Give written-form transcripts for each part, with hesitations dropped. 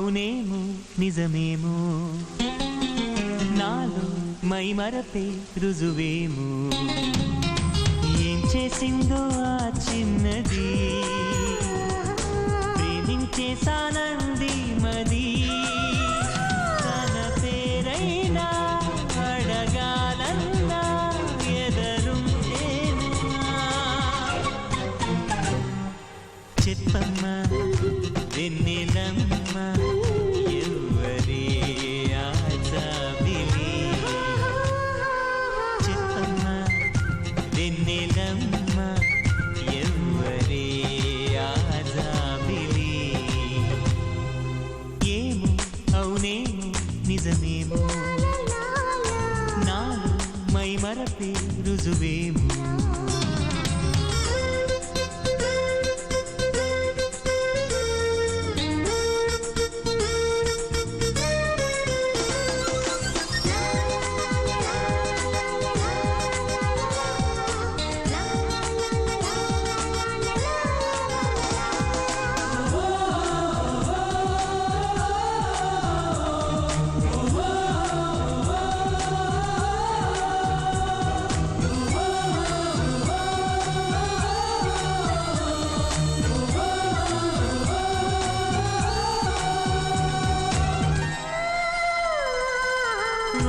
అవునేమో నిజమేమో నాలో మైమరపే రుజువేమో ఏం చేసిందో ఆ చిన్నది ప్రేమించేసానంది మది తన పేరైనా అడగాలన్నా ఎదరుంటేనా చెప్పమ్మా వెన్నెలమ్మ ఎవ్వరే ఆజాబిలి చెప్పమ్మా వెన్నెలమ్మ ఎవ్వరే ఆజాబిలి ఏమో అవునేమో నిజమేమో నాలో మైమరపే రుజువేమో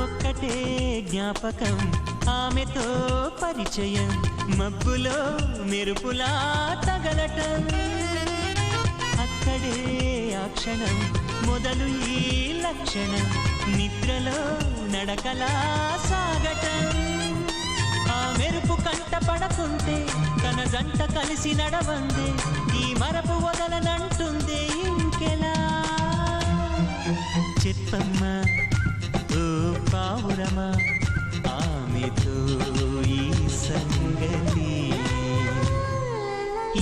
ఒక్కటే జ్ఞాపకం ఆమెతో పరిచయం మబ్బులో మెరుపులా తగలటం అక్కడే ఆ క్షణం మొదలు ఈ లక్షణం నిద్రలో నడకలా సాగటం ఆ మెరుపు కంట పడకుంటే తన జంట కలిసి నడవందే ఈ మరపు వదలనంటుంది ఇంకెలా చెప్పమ్మా ఓ పావురమా ఆమెతో ఈ సంగతి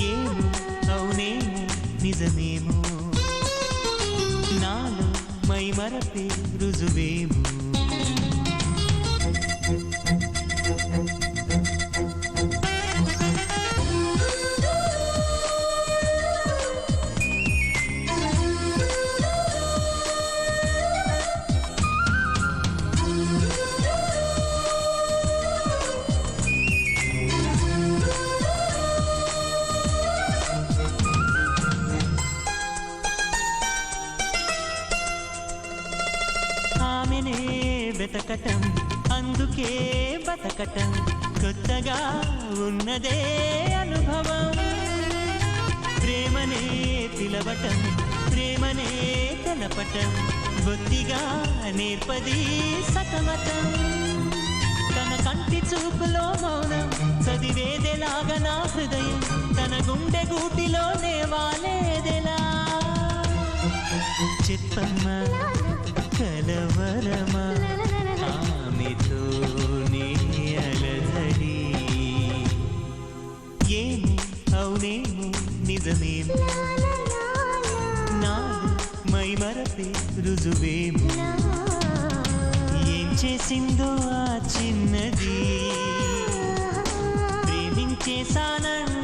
ఏమో అవునేమో నిజమేమో నాలో మైమరపే రుజువేమో ఆమెనే వెతకటం అందుకే బతకటం కొత్తగా ఉన్నదే అనుభవం ప్రేమనే పిలవటం ప్రేమనే తెలపటం బొత్తిగా నేర్పది సతమతం తన కంటి చూపులో మౌనం చదివేదెలాగా నా హృదయం తన గుండె గూటిలోనే వాలేదెలా చెప్పమ్మా కలవరమా ఆమెతో నీ అలజడి ఏమో అవునేమో నిజమేమో నాలో మైమరపే రుజువేమో ఏం చేసిందో ఆ చిన్నది ప్రేమించేసానండి